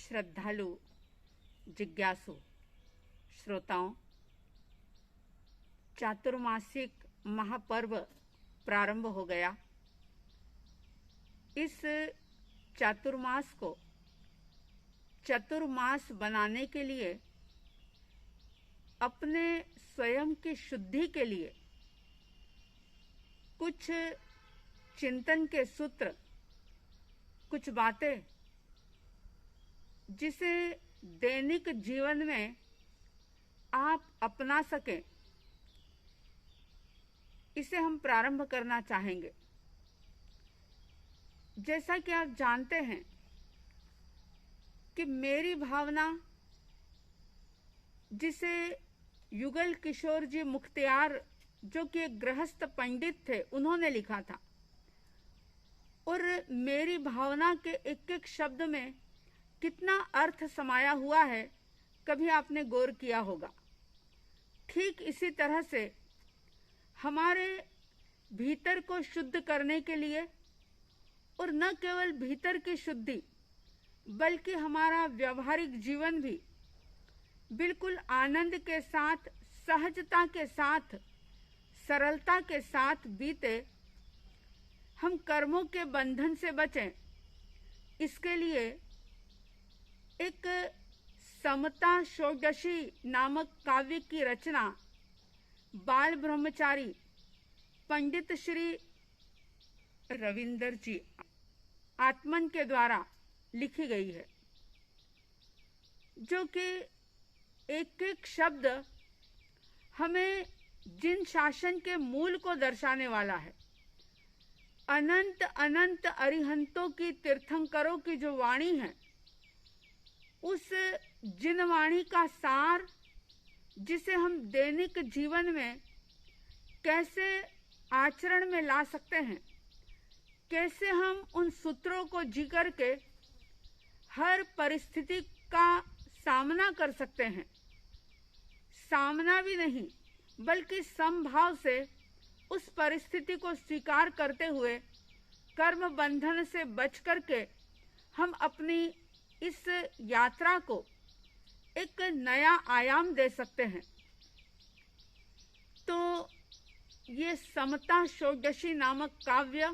श्रद्धालु जिज्ञासु श्रोताओं, चातुर्मासिक महापर्व प्रारंभ हो गया। इस चातुर्मास को चतुर्मास बनाने के लिए अपने स्वयं की शुद्धि के लिए कुछ चिंतन के सूत्र, कुछ बातें जिसे दैनिक जीवन में आप अपना सकें, इसे हम प्रारंभ करना चाहेंगे। जैसा कि आप जानते हैं कि मेरी भावना, जिसे युगल किशोर जी मुख्तियार, जो कि एक गृहस्थ पंडित थे, उन्होंने लिखा था, और मेरी भावना के एक एक शब्द में कितना अर्थ समाया हुआ है, कभी आपने गौर किया होगा। ठीक इसी तरह से हमारे भीतर को शुद्ध करने के लिए, और न केवल भीतर की शुद्धि बल्कि हमारा व्यवहारिक जीवन भी बिल्कुल आनंद के साथ, सहजता के साथ, सरलता के साथ बीते, हम कर्मों के बंधन से बचें, इसके लिए एक समता षोडशी नामक काव्य की रचना बाल ब्रह्मचारी पंडित श्री रविंदर जी आत्मन के द्वारा लिखी गई है, जो कि एक एक शब्द हमें जिन शासन के मूल को दर्शाने वाला है। अनंत अनंत अरिहंतों की, तीर्थंकरों की जो वाणी है, उस जिन वाणी का सार, जिसे हम दैनिक जीवन में कैसे आचरण में ला सकते हैं, कैसे हम उन सूत्रों को जी करके हर परिस्थिति का सामना कर सकते हैं। सामना भी नहीं बल्कि समभाव से उस परिस्थिति को स्वीकार करते हुए कर्म बंधन से बच करके हम अपनी इस यात्रा को एक नया आयाम दे सकते हैं। तो ये समता षोडशी नामक काव्य,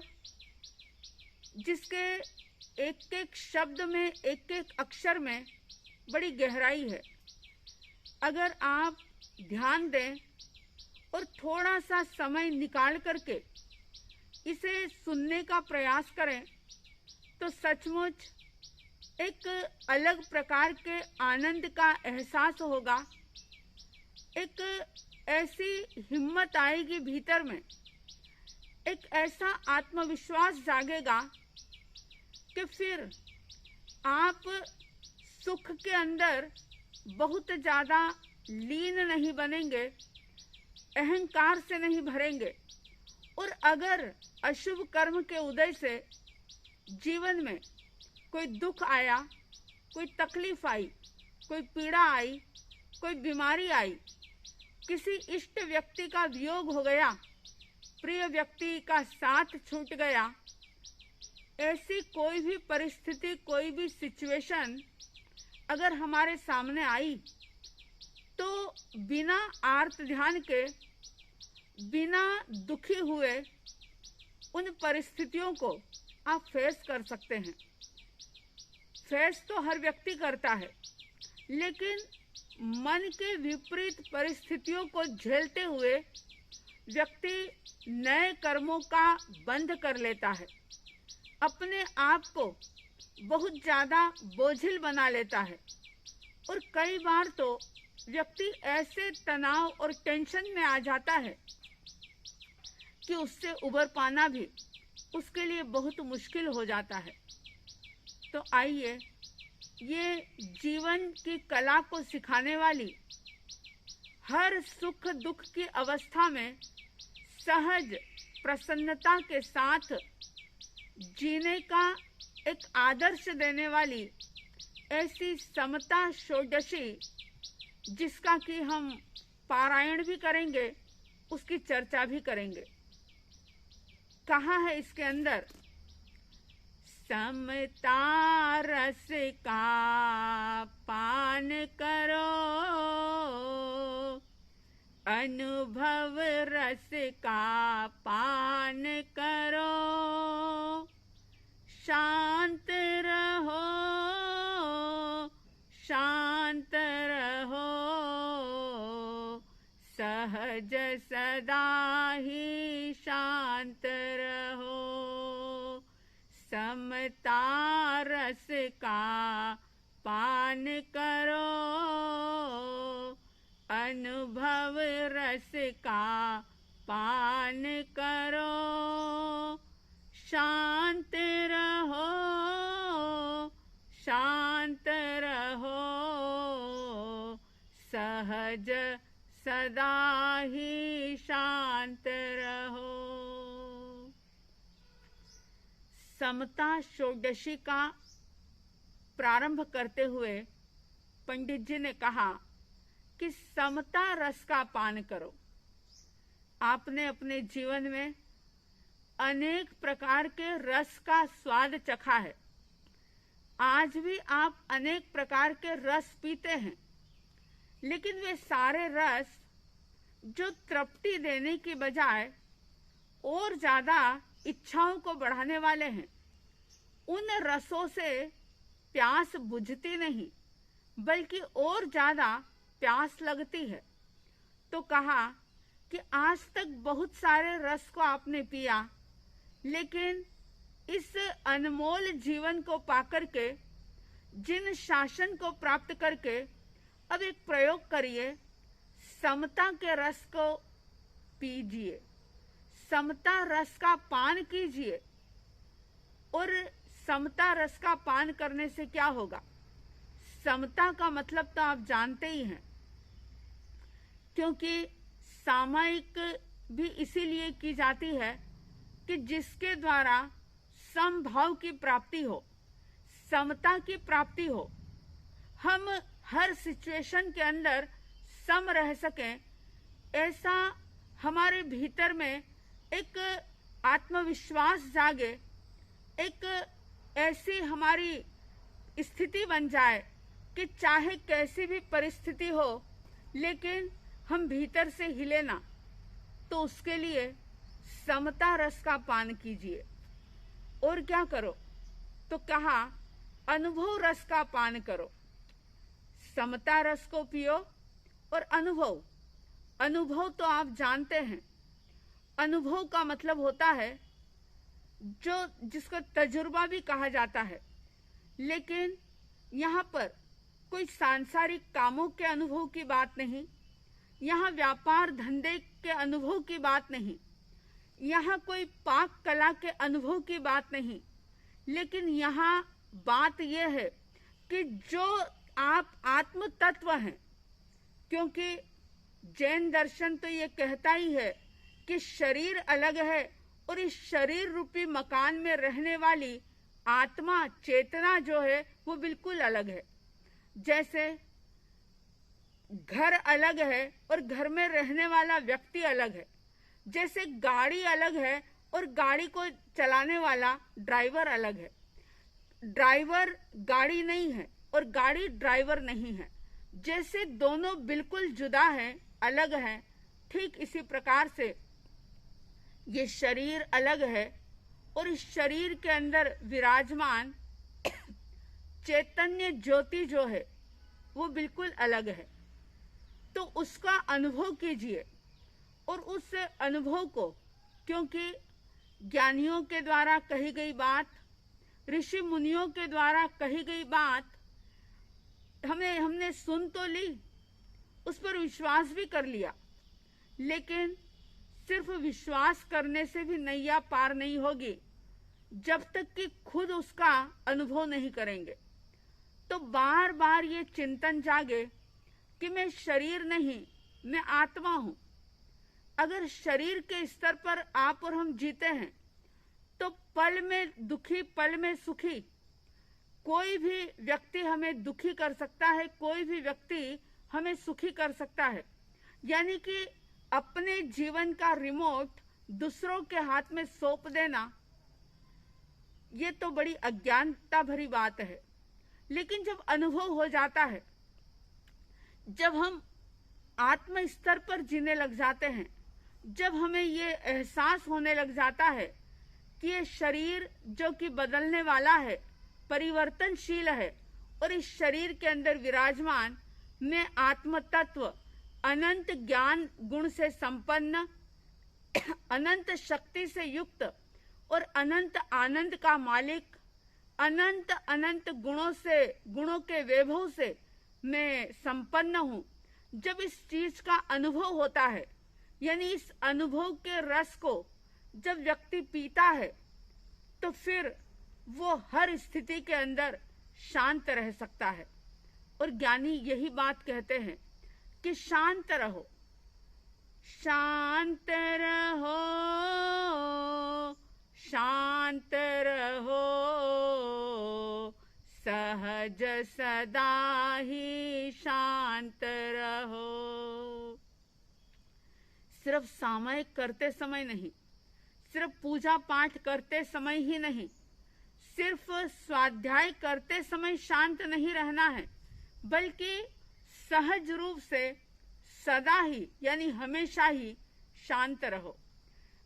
जिसके एक एक शब्द में, एक एक अक्षर में बड़ी गहराई है, अगर आप ध्यान दें और थोड़ा सा समय निकाल करके इसे सुनने का प्रयास करें, तो सचमुच एक अलग प्रकार के आनंद का एहसास होगा। एक ऐसी हिम्मत आएगी भीतर में, एक ऐसा आत्मविश्वास जागेगा कि फिर आप सुख के अंदर बहुत ज़्यादा लीन नहीं बनेंगे, अहंकार से नहीं भरेंगे, और अगर अशुभ कर्म के उदय से जीवन में कोई दुख आया, कोई तकलीफ आई, कोई पीड़ा आई, कोई बीमारी आई, किसी इष्ट व्यक्ति का वियोग हो गया, प्रिय व्यक्ति का साथ छूट गया, ऐसी कोई भी परिस्थिति, कोई भी सिचुएशन अगर हमारे सामने आई, तो बिना आर्त ध्यान के, बिना दुखी हुए उन परिस्थितियों को आप फेस कर सकते हैं। फेस तो हर व्यक्ति करता है, लेकिन मन के विपरीत परिस्थितियों को झेलते हुए व्यक्ति नए कर्मों का बंध कर लेता है, अपने आप को बहुत ज़्यादा बोझिल बना लेता है, और कई बार तो व्यक्ति ऐसे तनाव और टेंशन में आ जाता है कि उससे उबर पाना भी उसके लिए बहुत मुश्किल हो जाता है। तो आइए, ये जीवन की कला को सिखाने वाली, हर सुख दुख की अवस्था में सहज प्रसन्नता के साथ जीने का एक आदर्श देने वाली ऐसी समता षोडशी, जिसका कि हम पारायण भी करेंगे, उसकी चर्चा भी करेंगे। कहा है इसके अंदर, समता रस का पान करो, अनुभव रस का पान करो, शांत रहो, शांत रहो, सहज सदा ही शांत रहो। समता रस का पान करो, अनुभव रस का पान करो, शांत रहो, शांत रहो, सहज सदा ही शांत रहो। समता षोडशी का प्रारंभ करते हुए पंडित जी ने कहा कि समता रस का पान करो। आपने अपने जीवन में अनेक प्रकार के रस का स्वाद चखा है। आज भी आप अनेक प्रकार के रस पीते हैं, लेकिन वे सारे रस जो तृप्ति देने की बजाय और ज्यादा इच्छाओं को बढ़ाने वाले हैं, उन रसों से प्यास बुझती नहीं, बल्कि और ज्यादा प्यास लगती है। तो कहा कि आज तक बहुत सारे रस को आपने पिया, लेकिन इस अनमोल जीवन को पाकर के, जिन शासन को प्राप्त करके, अब एक प्रयोग करिए, समता के रस को पीजिए, समता रस का पान कीजिए। और समता रस का पान करने से क्या होगा? समता का मतलब तो आप जानते ही हैं, क्योंकि सामायिक भी इसीलिए की जाती है कि जिसके द्वारा समभाव की प्राप्ति हो, समता की प्राप्ति हो, हम हर सिचुएशन के अंदर सम रह सकें, ऐसा हमारे भीतर में एक आत्मविश्वास जागे, एक ऐसी हमारी स्थिति बन जाए कि चाहे कैसी भी परिस्थिति हो, लेकिन हम भीतर से हिले ना। तो उसके लिए समता रस का पान कीजिए। और क्या करो? तो कहा अनुभव रस का पान करो। समता रस को पियो और अनुभव, अनुभव तो आप जानते हैं, अनुभव का मतलब होता है जो जिसको तजुर्बा भी कहा जाता है। लेकिन यहाँ पर कोई सांसारिक कामों के अनुभव की बात नहीं, यहाँ व्यापार धंधे के अनुभव की बात नहीं, यहाँ कोई पाक कला के अनुभव की बात नहीं, लेकिन यहाँ बात यह है कि जो आप आत्म तत्व हैं। क्योंकि जैन दर्शन तो ये कहता ही है कि शरीर अलग है और इस शरीर रूपी मकान में रहने वाली आत्मा, चेतना जो है वो बिल्कुल अलग है। जैसे घर अलग है और घर में रहने वाला व्यक्ति अलग है, जैसे गाड़ी अलग है और गाड़ी को चलाने वाला ड्राइवर अलग है। ड्राइवर गाड़ी नहीं है और गाड़ी ड्राइवर नहीं है। जैसे दोनों बिल्कुल जुदा हैं, अलग हैं, ठीक इसी प्रकार से ये शरीर अलग है और इस शरीर के अंदर विराजमान चैतन्य ज्योति जो है वो बिल्कुल अलग है। तो उसका अनुभव कीजिए और उस अनुभव को, क्योंकि ज्ञानियों के द्वारा कही गई बात, ऋषि मुनियों के द्वारा कही गई बात हमने सुन तो ली, उस पर विश्वास भी कर लिया, लेकिन सिर्फ विश्वास करने से भी नैया पार नहीं होगी जब तक कि खुद उसका अनुभव नहीं करेंगे। तो बार बार ये चिंतन जागे कि मैं शरीर नहीं, मैं आत्मा हूं। अगर शरीर के स्तर पर आप और हम जीते हैं तो पल में दुखी पल में सुखी, कोई भी व्यक्ति हमें दुखी कर सकता है, कोई भी व्यक्ति हमें सुखी कर सकता है। यानी कि अपने जीवन का रिमोट दूसरों के हाथ में सौंप देना, ये तो बड़ी अज्ञानता भरी बात है। लेकिन जब अनुभव हो जाता है, जब हम आत्म स्तर पर जीने लग जाते हैं, जब हमें ये एहसास होने लग जाता है कि ये शरीर जो कि बदलने वाला है, परिवर्तनशील है, और इस शरीर के अंदर विराजमान मैं आत्म तत्व अनंत ज्ञान गुण से संपन्न, अनंत शक्ति से युक्त और अनंत आनंद का मालिक, अनंत अनंत गुणों के वैभव से मैं संपन्न हूं। जब इस चीज का अनुभव होता है, यानी इस अनुभव के रस को जब व्यक्ति पीता है, तो फिर वो हर स्थिति के अंदर शांत रह सकता है। और ज्ञानी यही बात कहते हैं कि शांत रहो, शांत रहो, शांत रहो, सहज सदा ही शांत रहो। सिर्फ सामयिक करते समय नहीं, सिर्फ पूजा पाठ करते समय ही नहीं, सिर्फ स्वाध्याय करते समय शांत नहीं रहना है, बल्कि सहज रूप से सदा ही यानी हमेशा ही शांत रहो।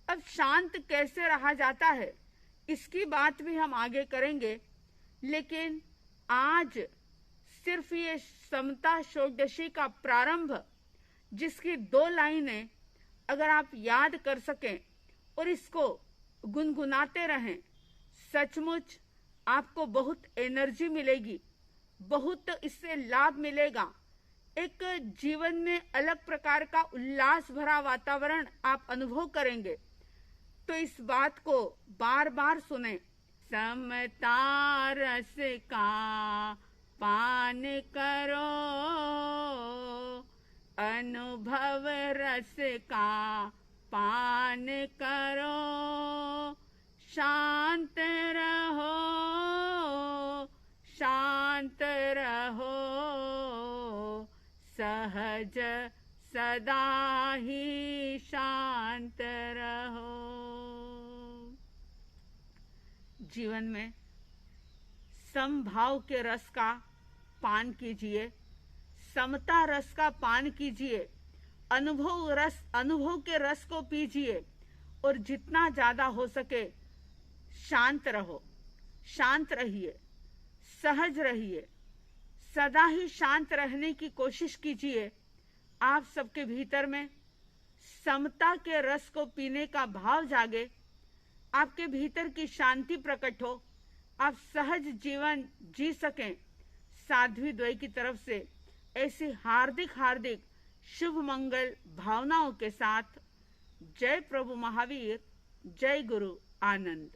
अब शांत कैसे रहा जाता है, इसकी बात भी हम आगे करेंगे, लेकिन आज सिर्फ ये समता षोडशी का प्रारंभ, जिसकी 2 लाइनें अगर आप याद कर सकें और इसको गुनगुनाते रहें, सचमुच आपको बहुत एनर्जी मिलेगी, बहुत इससे लाभ मिलेगा। एक जीवन में अलग प्रकार का उल्लास भरा वातावरण आप अनुभव करेंगे। तो इस बात को बार बार सुने। समता रस का पान करो, अनुभव रस का पान करो, शांत रहो, शांत रहो, सहज सदा ही शांत रहो। जीवन में समभाव के रस का पान कीजिए, समता रस का पान कीजिए, अनुभव के रस को पीजिए, और जितना ज्यादा हो सके शांत रहो, शांत रहिए, सहज रहिए, सदा ही शांत रहने की कोशिश कीजिए। आप सबके भीतर में समता के रस को पीने का भाव जागे, आपके भीतर की शांति प्रकट हो, आप सहज जीवन जी सकें। साध्वी द्वय की तरफ से ऐसी हार्दिक हार्दिक शुभ मंगल भावनाओं के साथ जय प्रभु महावीर, जय गुरु आनंद।